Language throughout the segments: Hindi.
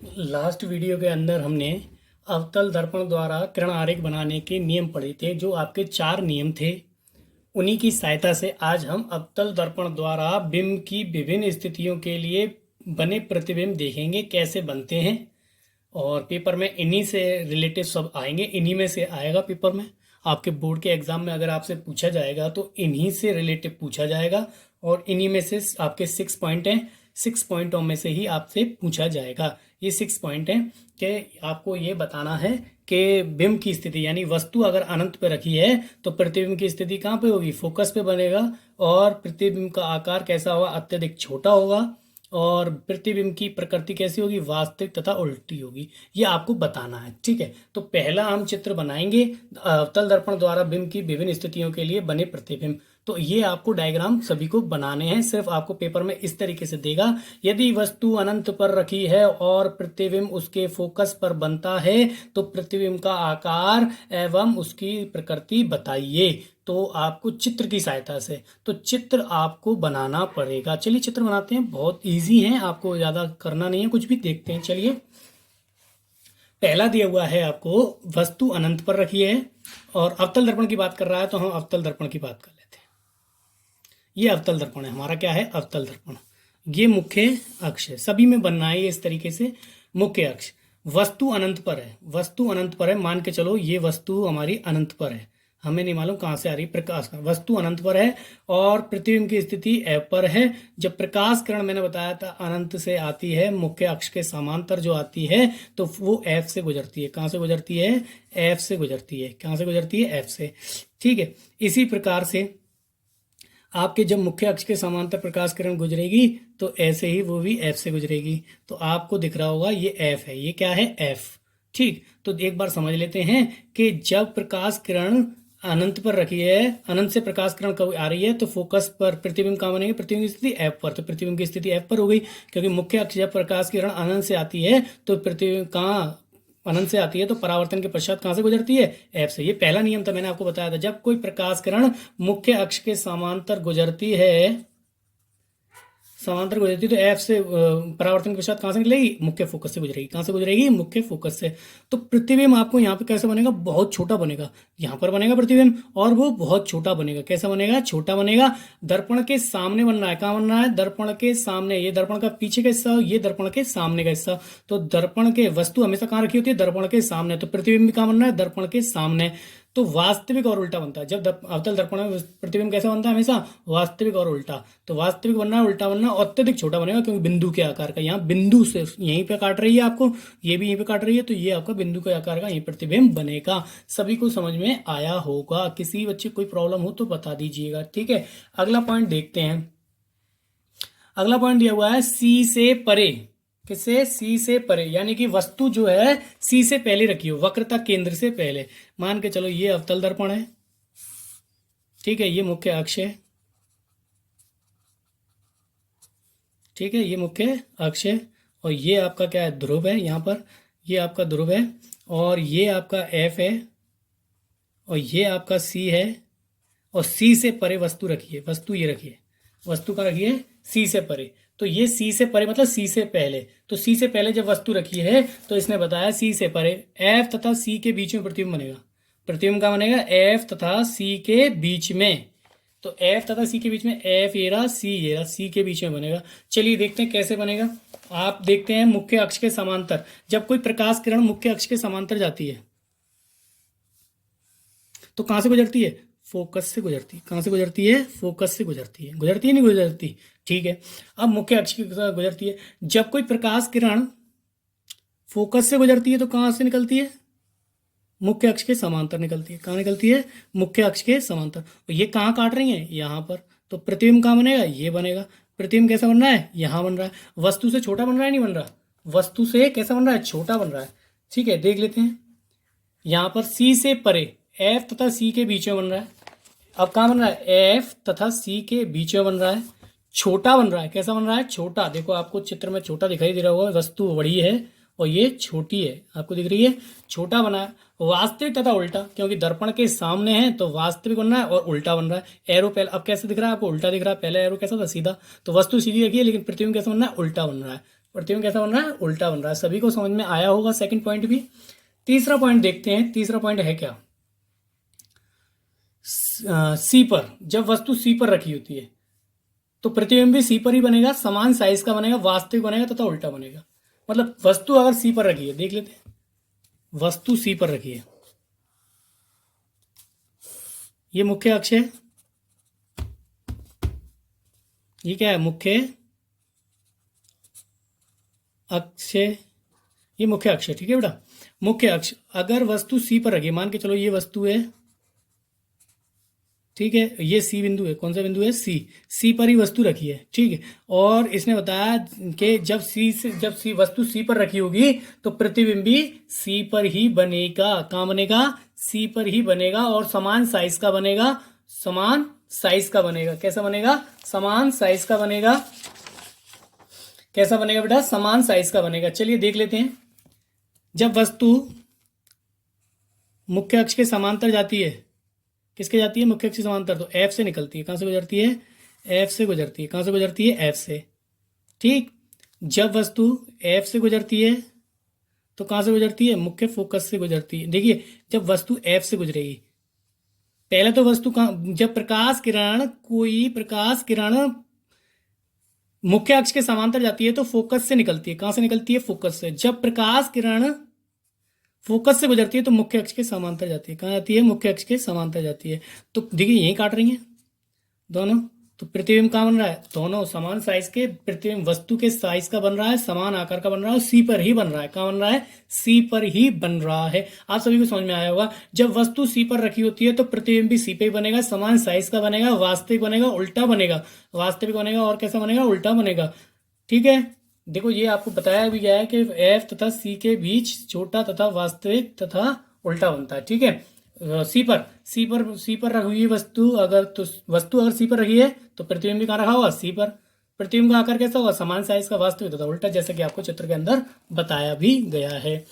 लास्ट वीडियो के अंदर हमने अवतल दर्पण द्वारा किरण आरेख बनाने के नियम पढ़े थे, जो आपके 4 नियम थे। उन्हीं की सहायता से आज हम अवतल दर्पण द्वारा बिंब की विभिन्न स्थितियों के लिए बने प्रतिबिंब देखेंगे कैसे बनते हैं। और पेपर में इन्हीं से रिलेटेड सब आएंगे, इन्हीं में से आएगा पेपर में। आपके बोर्ड के एग्जाम में अगर आपसे पूछा जाएगा तो इन्हीं से रिलेटेड पूछा जाएगा, और इन्हीं में से आपके 6 पॉइंट हैं। 6 पॉइंटों में से ही आपसे पूछा जाएगा। ये 6 पॉइंट हैं कि आपको ये बताना है कि बिंब की स्थिति यानी वस्तु अगर अनंत पे रखी है तो प्रतिबिंब की स्थिति कहाँ पे होगी, फोकस पे बनेगा। और प्रतिबिंब का आकार कैसा होगा, अत्यधिक छोटा होगा। और प्रतिबिंब की प्रकृति कैसी होगी, वास्तविक तथा उल्टी होगी। ये आपको बताना है, ठीक है। तो पहला हम चित्र बनाएंगे अवतल दर्पण द्वारा बिंब की विभिन्न स्थितियों के लिए बने प्रतिबिंब। तो ये आपको डायग्राम सभी को बनाने हैं, सिर्फ आपको पेपर में इस तरीके से देगा। यदि वस्तु अनंत पर रखी है और प्रतिबिंब उसके फोकस पर बनता है तो प्रतिबिंब का आकार एवं उसकी प्रकृति बताइए। तो आपको चित्र की सहायता से तो चित्र आपको बनाना पड़ेगा। चलिए चित्र बनाते हैं, बहुत इजी है, आपको ज़्यादा करना नहीं है कुछ भी। देखते हैं, चलिए। पहला दिया हुआ है आपको, वस्तु अनंत पर रखी है और अवतल दर्पण की बात कर रहा है, तो हम अवतल दर्पण की बात कर लेते हैं। ये अवतल दर्पण है, हमारा क्या है, अवतल दर्पण। ये मुख्य अक्ष है, सभी में बनना है ये इस तरीके से। मुख्य अक्ष वस्तु अनंत पर है, वस्तु अनंत पर है, मान के चलो ये वस्तु हमारी अनंत पर है। हमें नहीं मालूम कहाँ से आ रही प्रकाश का, वस्तु अनंत पर है और प्रतिबिंब की स्थिति एफ पर है। जब प्रकाश किरण मैंने बताया था अनंत से आती है, मुख्य अक्ष के समांतर जो आती है, तो वो एफ से गुजरती है। कहाँ से गुजरती है, एफ से गुजरती है। कहाँ से गुजरती है, एफ से, ठीक है। इसी प्रकार से आपके जब मुख्य अक्ष के समांतर प्रकाश किरण गुजरेगी तो ऐसे ही वो भी एफ से गुजरेगी। तो आपको दिख रहा होगा ये एफ है, ये क्या है, एफ, ठीक। तो एक बार समझ लेते हैं कि जब प्रकाश किरण अनंत पर रखी है, अनंत से प्रकाश किरण कब आ रही है, तो फोकस पर प्रतिबिंब कहाँ बनेंगे, प्रतिबिंब की स्थिति एफ पर। तो प्रतिबिंब की स्थिति एफ पर हो गई, क्योंकि मुख्य अक्ष जब प्रकाश किरण अनंत से आती है तो प्रतिबिंब कहाँ, अनंत से आती है, तो परावर्तन के पश्चात कहाँ से गुजरती है, एफ से। ये पहला नियम था, मैंने आपको बताया था। जब कोई प्रकाश किरण मुख्य अक्ष के समांतर गुजरती है, समांतर गुजरती तो एफ से परावर्तन के पश्चात कहाँ से निकलेगी, मुख्य फोकस से गुजरेगी। कहाँ से गुजरेगी, मुख्य फोकस से। तो प्रतिबिंब आपको यहाँ पे कैसे बनेगा, बहुत छोटा बनेगा। यहाँ पर बनेगा प्रतिबिंब और वो बहुत छोटा बनेगा। कैसा बनेगा, छोटा बनेगा। दर्पण के सामने बन रहा है, कहाँ बन रहा है, दर्पण के सामने। ये दर्पण का पीछे का हिस्सा, ये दर्पण के सामने का हिस्सा। तो दर्पण के वस्तु हमेशा कहाँ रखी होती है, दर्पण के सामने। तो प्रतिबिंब कहाँ बन रहा है, दर्पण के सामने। तो वास्तविक और उल्टा बनता है। जब अवतल दर्पण में प्रतिबिंब कैसा बनता है, हमेशा वास्तविक और उल्टा। तो वास्तविक बनना है, उल्टा बनना, अत्यधिक छोटा बनेगा, क्योंकि बिंदु के आकार का। यहाँ बिंदु से यहीं पे काट रही है आपको, ये भी यहीं पे काट रही है, तो ये आपका बिंदु के आकार का यही प्रतिबिंब बनेगा। सभी को समझ में आया होगा। किसी बच्चे कोई प्रॉब्लम हो तो बता दीजिएगा, ठीक है। अगला पॉइंट देखते हैं। अगला पॉइंट दिया हुआ है सी से परे। किससे, सी से परे, यानी कि वस्तु जो है सी से पहले रखी हो, वक्रता केंद्र से पहले। मान के चलो ये अवतल दर्पण है, ठीक है, ये मुख्य अक्ष है, ठीक है, ये मुख्य अक्ष है। और ये आपका क्या है, ध्रुव है, यहाँ पर ये आपका ध्रुव है। और ये आपका एफ है और ये आपका सी है। और सी से परे वस्तु रखिए, वस्तु ये रखिए, वस्तु का रखिए सी से परे। तो ये सी से परे मतलब सी से पहले। तो सी से पहले जब वस्तु रखी है तो इसने बताया सी से परे एफ तथा सी के बीच में प्रतिबिंब बनेगा। प्रतिबिंब का बनेगा एफ तथा सी के बीच में। तो एफ तथा सी के बीच में, एफ ये रहा, सी ये रहा, सी के बीच में बनेगा। चलिए देखते हैं कैसे बनेगा। आप देखते हैं मुख्य अक्ष के समांतर, जब कोई प्रकाश किरण मुख्य अक्ष के समांतर जाती है तो कहां से गुजरती है, फोकस से गुजरती है। कहां से गुजरती है, फोकस से गुजरती है। गुजरती है, नहीं गुजरती, ठीक है। अब मुख्य अक्ष की गुजरती है। जब कोई प्रकाश किरण फोकस से गुजरती है तो कहां से निकलती है, मुख्य अक्ष के समांतर निकलती है। कहां निकलती है, मुख्य अक्ष के समांतर। और ये कहां काट रही है, यहां पर। तो प्रतिबिंब कहां बनेगा, ये बनेगा। प्रतिबिंब कैसा बन रहा है, यहां बन रहा है। वस्तु से छोटा बन रहा है, नहीं बन रहा, वस्तु से कैसा बन रहा है, छोटा बन रहा है, ठीक है। देख लेते हैं, यहां पर सी से परे एफ तथा सी के बीच में बन रहा है। अब कहाँ बन रहा है, एफ तथा सी के बीच में बन रहा है, छोटा बन रहा है। कैसा बन रहा है, छोटा। देखो आपको चित्र में छोटा दिखाई दे रहा होगा, वस्तु बड़ी है और ये छोटी है, आपको दिख रही है, छोटा बना है। वास्तविक तथा उल्टा, क्योंकि दर्पण के सामने है तो वास्तविक बन रहा है और उल्टा बन रहा है। एरो पहले, अब कैसे दिख रहा है आपको, उल्टा दिख रहा है। पहले एरो कैसा था, सीधा। तो वस्तु सीधी रखी है, लेकिन प्रतिबिंब कैसा बन रहा है, उल्टा बन रहा है। प्रतिबिंब कैसा बन रहा है, उल्टा बन रहा है। सभी को समझ में आया होगा सेकंड पॉइंट भी। तीसरा पॉइंट देखते हैं, तीसरा पॉइंट है क्या, सी पर, जब वस्तु सी पर रखी होती है तो प्रतिबिंब भी सी पर ही बनेगा, समान साइज का बनेगा, वास्तविक बनेगा तथा उल्टा बनेगा। मतलब वस्तु अगर सी पर रखी है, देख लेते हैं, वस्तु सी पर रखी है, ये मुख्य अक्ष है, ये क्या है, मुख्य अक्ष, ये मुख्य अक्ष है, ठीक है बेटा। मुख्य अक्ष अगर वस्तु सी पर रखी है, मान के चलो ये वस्तु है, ठीक है, ये सी बिंदु है, कौन सा बिंदु है, सी, सी पर ही वस्तु रखी है, ठीक है। और इसने बताया कि जब सी वस्तु सी पर रखी होगी तो प्रतिबिंब भी सी पर ही बनेगा। कहाँ बनेगा, सी पर ही बनेगा, और समान साइज का बनेगा, समान साइज का बनेगा। कैसा बनेगा, समान साइज का बनेगा। कैसा बनेगा बेटा, समान साइज का बनेगा। चलिए देख लेते हैं, जब वस्तु मुख्य अक्ष के समांतर जाती है, किसके जाती है, मुख्य अक्ष के समांतर, तो एफ से निकलती है। कहां से गुजरती है, एफ से गुजरती है। कहां से गुजरती है, एफ से, ठीक। जब वस्तु एफ से गुजरती है तो कहां से गुजरती है, मुख्य फोकस से गुजरती है। देखिए जब वस्तु एफ से गुजरेगी, पहले तो वस्तु कहां, जब प्रकाश किरण, कोई प्रकाश किरण मुख्य अक्ष के समांतर जाती है तो फोकस से निकलती है। कहां से निकलती है, फोकस से। जब प्रकाश किरण फोकस से गुजरती है तो मुख्य अक्ष के समांतर जाती है। कहां जाती है, मुख्य अक्ष के समांतर जाती है। तो देखिए यही काट रही हैं दोनों, तो प्रतिबिंब कहां बन रहा है, दोनों समान साइज के प्रतिबिंब, वस्तु के साइज का बन रहा है, समान आकार का बन रहा है, सी पर ही बन रहा है। कहां बन रहा है, सी पर ही बन रहा है। आप सभी को समझ में आया होगा, जब वस्तु सी पर रखी होती है तो प्रतिबिंब भी सी पे ही बनेगा, समान साइज का बनेगा, वास्तविक बनेगा, उल्टा बनेगा, वास्तविक बनेगा, और कैसा बनेगा, उल्टा बनेगा, ठीक है। देखो ये आपको बताया भी गया है कि एफ तथा सी के बीच छोटा तथा वास्तविक तथा उल्टा बनता है, ठीक है। सी पर रखी हुई वस्तु अगर, तो वस्तु अगर सी पर रखी है तो प्रतिबिंब भी कहाँ रखा होगा, सी पर। प्रतिबिंब का आकार कैसा होगा, समान साइज का, वास्तविक तथा उल्टा, जैसे कि आपको चित्र के अंदर बताया भी गया है।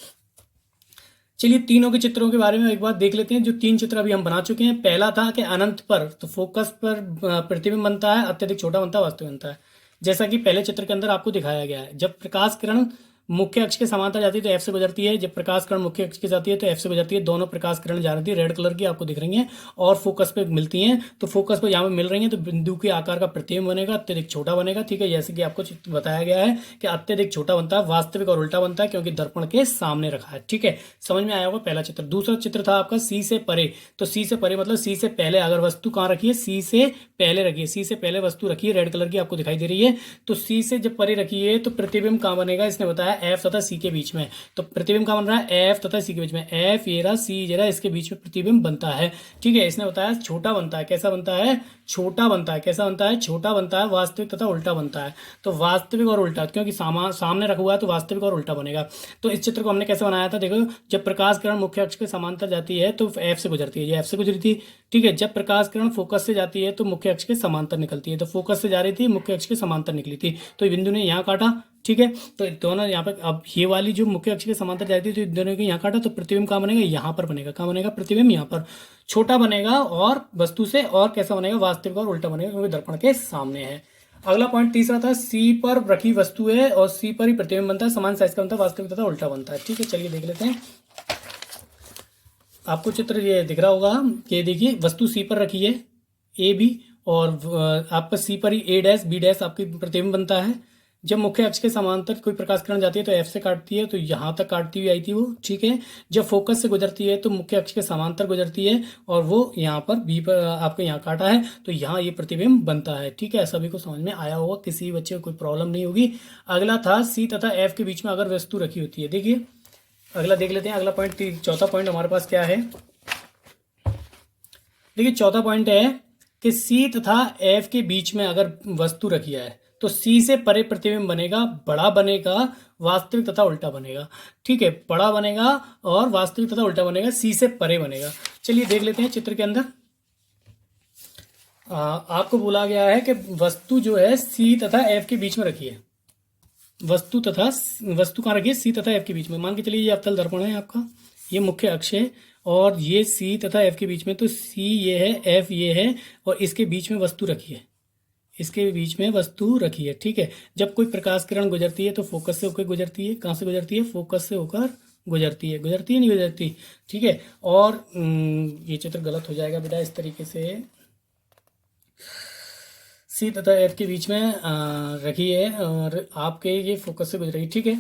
चलिए तीनों के चित्रों के बारे में एक बार देख लेते हैं। जो तीन चित्र अभी हम बना चुके हैं, पहला था कि अनंत पर तो फोकस पर प्रतिबिंब बनता है, अत्यधिक छोटा बनता है, वास्तविक बनता है, जैसा कि पहले चित्र के अंदर आपको दिखाया गया है। जब प्रकाश किरण मुख्य अक्ष के समांतर जाती है तो एफ से गुजरती है, जब प्रकाश किरण मुख्य अक्ष की जाती है तो एफ से गुजरती है। दोनों प्रकाश किरण जा रही है, रेड कलर की आपको दिख रही हैं, और फोकस पे मिलती हैं, तो फोकस पे यहाँ पे मिल रही हैं, तो बिंदु के आकार का प्रतिबिंब बनेगा, अत्यधिक छोटा बनेगा, ठीक है। जैसे कि आपको बताया गया है कि अत्यधिक छोटा बनता है, वास्तविक और उल्टा बनता है, क्योंकि दर्पण के सामने रखा है, ठीक है। समझ में आया होगा पहला चित्र। दूसरा चित्र था आपका सी से परे, तो सी से परे मतलब सी से पहले अगर वस्तु कहाँ रखी है, सी से पहले रखी है, सी से पहले वस्तु रखी है, रेड कलर की आपको दिखाई दे रही है, तो सी से जब परे रखी है तो प्रतिबिंब कहाँ बनेगा, इसने बताया एफ तथा सी के बीच में। तो प्रतिबिंब कहाँ बन रहा है, एफ तथा सी के बीच में, एफ ये रहा, सी ये रहा, इसके बीच में प्रतिबिंब बनता है, ठीक है। इसने बताया छोटा बनता है, कैसा बनता है, छोटा बनता है, कैसा बनता है, छोटा बनता है, वास्तविक तथा उल्टा बनता है। तो वास्तविक और उल्टा, क्योंकि सामने रखा हुआ है तो वास्तविक और उल्टा बनेगा। तो इस चित्र को हमने कैसे बनाया था, देखो जब प्रकाश किरण मुख्य अक्ष के समांतर जाती है तो एफ से गुजरती है, ये एफ से गुजरी थी, ठीक है। जब प्रकाश किरण फोकस से जाती है तो मुख्य अक्ष के समांतर निकलती है, तो फोकस से जा रही थी, मुख्य अक्ष के समांतर निकली थी, तो ये बिंदु ने यहाँ काटा, ठीक है। तो दोनों यहाँ पे, अब ये वाली जो मुख्य अक्ष के समांतर जाती है तो दोनों के यहाँ काटा, तो प्रतिबिंब कहाँ बनेगा, यहाँ पर बनेगा। कहाँ बनेगा, प्रतिबिंब यहाँ पर छोटा बनेगा और वस्तु से, और कैसा बनेगा, वास्तविक और उल्टा बनेगा, क्योंकि दर्पण के सामने है। अगला पॉइंट तीसरा था, सी पर रखी वस्तु है और सी पर ही प्रतिबिंब बनता है, समान साइज का बनता है, वास्तविक तथा उल्टा बनता है, ठीक है। चलिए देख लेते हैं, आपको चित्र ये दिख रहा होगा कि देखिए वस्तु सी पर रखी है, ए बी, और आपका सी पर ही ए डैश बी डैश आपकी प्रतिबिंब बनता है। जब मुख्य अक्ष के समांतर कोई प्रकाश किरण जाती है तो एफ से काटती है, तो यहाँ तक काटती हुई आई थी वो, ठीक है। जब फोकस से गुजरती है तो मुख्य अक्ष के समांतर गुजरती है, और वो यहाँ पर बी पर आपको यहाँ काटा है, तो यहाँ ये प्रतिबिंब बनता है, ठीक है। सभी को समझ में आया होगा, किसी बच्चे को कोई प्रॉब्लम नहीं होगी। अगला था सी तथा एफ के बीच में अगर वस्तु रखी होती है, देखिए अगला देख लेते हैं। अगला पॉइंट, चौथा पॉइंट हमारे पास क्या है, देखिए चौथा पॉइंट है कि सी तथा एफ के बीच में अगर वस्तु रखी है तो सी से परे प्रतिबिंब बनेगा, बड़ा बनेगा, वास्तविक तथा उल्टा बनेगा, ठीक है। बड़ा बनेगा और वास्तविक तथा उल्टा बनेगा, सी से परे बनेगा। चलिए देख लेते हैं चित्र के अंदर। आपको बोला गया है कि वस्तु जो है सी तथा एफ के बीच में रखी है, वस्तु कहाँ रखी है, सी तथा एफ के बीच में। मान के चलिए ये अवतल दर्पण है आपका, ये मुख्य अक्ष है, और ये सी तथा एफ के बीच में, तो सी ये है, एफ ये है, और इसके बीच में वस्तु रखी है, इसके बीच में वस्तु रखी है, ठीक है। जब कोई प्रकाश किरण गुजरती है तो फोकस से होकर गुजरती है। कहाँ से गुजरती है? फोकस से होकर गुजरती है। गुजरती है नहीं गुजरती? ठीक है। और ये चित्र गलत हो जाएगा बेटा, इस तरीके से सी तथा एफ के बीच में रखी है और आपके ये फोकस से गुजरेगी, ठीक है।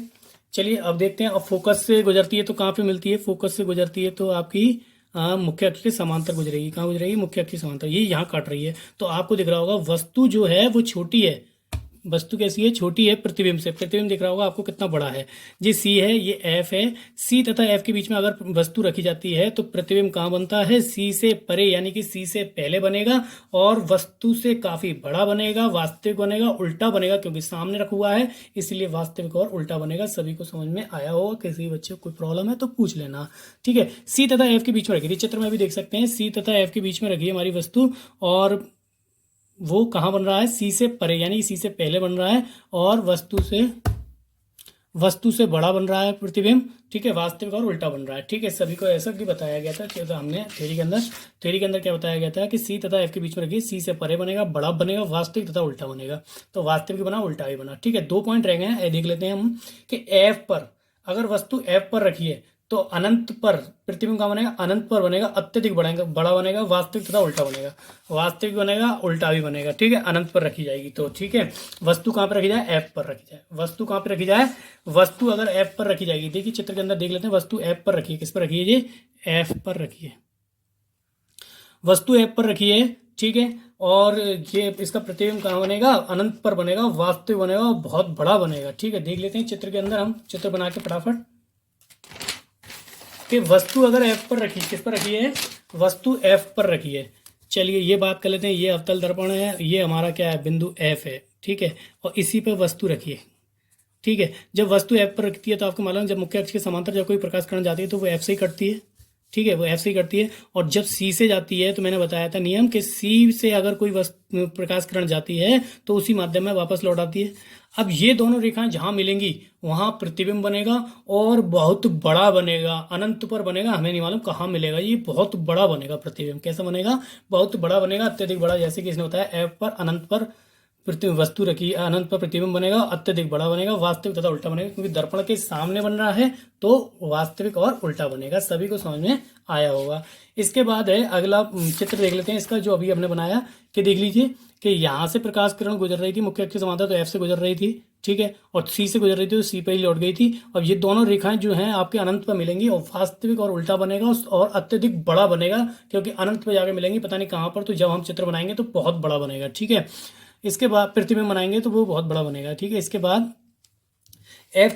चलिए अब देखते हैं, अब फोकस से गुजरती है तो कहाँ पे मिलती है? फोकस से गुजरती है तो आपकी मुख्य अक्ष के समांतर गुजरेगी। कहाँ गुजरेगी? मुख्य अक्ष के समांतर। ये यहाँ काट रही है तो आपको दिख रहा होगा वस्तु जो है वो छोटी है। वस्तु कैसी है? छोटी है प्रतिबिंब से। प्रतिबिंब दिख रहा होगा आपको कितना बड़ा है। ये सी है, ये एफ है। सी तथा एफ के बीच में अगर वस्तु रखी जाती है तो प्रतिबिंब कहाँ बनता है? सी से परे, यानी कि सी से पहले बनेगा और वस्तु से काफी बड़ा बनेगा, वास्तविक बनेगा, उल्टा बनेगा, क्योंकि सामने रखा हुआ है इसलिए वास्तविक और उल्टा बनेगा। सभी को समझ में आया होगा। किसी बच्चे को कोई प्रॉब्लम है तो पूछ लेना, ठीक है। सी तथा एफ के बीच में रखी थी, चित्र में भी देख सकते हैं। सी तथा एफ के बीच में रखी है हमारी वस्तु और वो कहाँ बन रहा है? सी से परे, यानी सी से पहले बन रहा है और वस्तु से बड़ा बन रहा है प्रतिबिंब, ठीक है। वास्तविक और उल्टा बन रहा है, ठीक है। सभी को ऐसा भी बताया गया था कि हमने थ्योरी के अंदर क्या बताया गया था कि सी तथा एफ के बीच में रखिए, सी से परे बनेगा, बड़ा बनेगा, वास्तविक तथा उल्टा बनेगा। तो वास्तविक बना, उल्टा भी बना, ठीक है। 2 पॉइंट रह गए हैं, देख लेते हैं हम कि एफ पर अगर वस्तु एफ पर रखिए तो अनंत पर प्रतिबिंब कहाँ बनेगा? अनंत पर बनेगा, अत्यधिक बड़ा बनेगा, वास्तविक तथा उल्टा बनेगा। वास्तविक बनेगा, उल्टा भी बनेगा, ठीक है। अनंत पर रखी जाएगी तो, ठीक है। वस्तु कहाँ पर रखी जाए? एफ पर रखी जाए। वस्तु कहाँ पर रखी जाए? वस्तु अगर एफ पर रखी जाएगी, देखिए चित्र के अंदर देख लेते हैं। वस्तु एफ पर रखी है, किस पर रखी है? ये एफ पर रखी है। वस्तु एफ पर रखी है, ठीक है। और ये इसका प्रतिबिंब कहाँ बनेगा? अनंत पर बनेगा, वास्तविक बनेगा, बहुत बड़ा बनेगा, ठीक है। देख लेते हैं चित्र के अंदर, हम चित्र बना के फटाफट कि वस्तु अगर एफ पर रखी, किस पर रखी है? वस्तु एफ पर रखी है। चलिए ये बात कर लेते हैं, ये अवतल दर्पण है, ये हमारा क्या है? बिंदु एफ है, ठीक है। और इसी पर वस्तु रखी है, ठीक है। जब वस्तु एफ पर रखती है तो आपको मालूम है जब मुख्य अक्ष के समांतर जब कोई प्रकाश किरण जाती है तो वो एफ से ही कटती है, ठीक है। वो एफ से ही कटती है। और जब सी से जाती है तो मैंने बताया था नियम कि सी से अगर कोई प्रकाश किरण जाती है तो उसी माध्यम में वापस लौट आती है। अब ये दोनों रेखाएं जहां मिलेंगी वहां प्रतिबिंब बनेगा और बहुत बड़ा बनेगा, अनंत पर बनेगा। हमें नहीं मालूम कहाँ मिलेगा, ये बहुत बड़ा बनेगा प्रतिबिंब। कैसा बनेगा? बहुत बड़ा बनेगा, अत्यधिक बड़ा। जैसे कि इसने बताया एफ पर अनंत पर वस्तु रखी, अनंत पर प्रतिबिंब बनेगा, अत्यधिक बड़ा बनेगा, वास्तविक तथा उल्टा बनेगा, क्योंकि दर्पण के सामने बन रहा है तो वास्तविक और उल्टा बनेगा। सभी को समझ में आया होगा। इसके बाद है अगला चित्र देख लेते हैं इसका, जो अभी हमने बनाया कि देख लीजिए कि यहाँ से प्रकाश किरण गुजर रही थी मुख्य अक्ष के समांतर, तो एफ से गुजर रही थी, ठीक है। और सी से गुजर रही थी तो सी पे ही लौट गई थी। अब ये दोनों रेखाएं जो हैं आपके अनंत पर मिलेंगी और वास्तविक और उल्टा बनेगा और अत्यधिक बड़ा बनेगा, क्योंकि अनंत पर जाकर मिलेंगी, पता नहीं कहाँ पर। तो जब हम चित्र बनाएंगे तो बहुत बड़ा बनेगा, ठीक है। इसके बाद प्रतिबिंब बनाएंगे तो वो बहुत बड़ा बनेगा, ठीक है। इसके बाद पी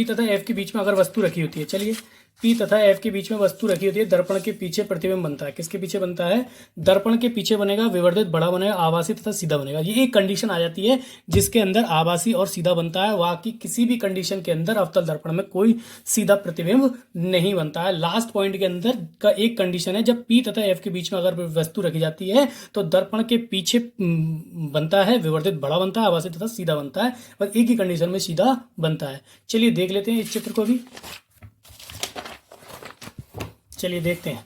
तथा एफ के बीच में अगर वस्तु रखी होती है, चलिए पी तथा एफ के बीच में वस्तु रखी होती है, दर्पण के पीछे प्रतिबिंब बनता है। किसके पीछे बनता है? दर्पण के पीछे बनेगा, विवर्धित बड़ा बनेगा, आभासी तथा सीधा बनेगा। ये एक कंडीशन आ जाती है जिसके अंदर आभासी और सीधा बनता है। बाकी किसी भी कंडीशन के अंदर अवतल दर्पण में कोई सीधा प्रतिबिंब नहीं बनता है। लास्ट पॉइंट के अंदर का एक कंडीशन है, जब पी तथा एफ के बीच में अगर वस्तु रखी जाती है तो दर्पण के पीछे बनता है, विवर्धित बड़ा बनता है, आभासी तथा सीधा बनता है। बस एक ही कंडीशन में सीधा बनता है। चलिए देख लेते हैं इस चित्र को भी, चलिए देखते हैं।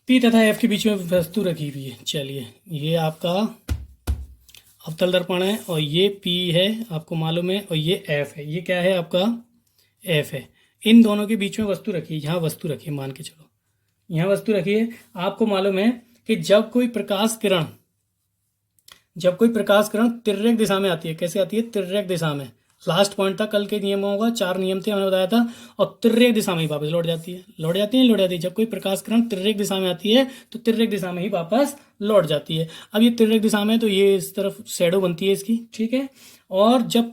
पी तथा एफ के बीच में वस्तु रखी हुई है। चलिए ये आपका अवतल दर्पण है और ये पी है, आपको मालूम है, और ये एफ है। ये क्या है? आपका एफ है। इन दोनों के बीच में वस्तु रखी है। यहाँ वस्तु रखी है, मान के चलो यहाँ वस्तु रखी है। आपको मालूम है कि जब कोई प्रकाश किरण तिर्यक दिशा में आती है, कैसे आती है? तिर्यक दिशा में। लास्ट पॉइंट था कल के नियमों का, 4 नियम थे हमने बताया था। और तिर्यक दिशा में ही वापस लौट जाती है। जब कोई प्रकाश किरण तिर्यक दिशा में आती है तो तिर्यक दिशा में ही वापस लौट जाती है। अब ये तिर्यक दिशा में तो ये इस तरफ शैडो बनती है इसकी, ठीक है। और जब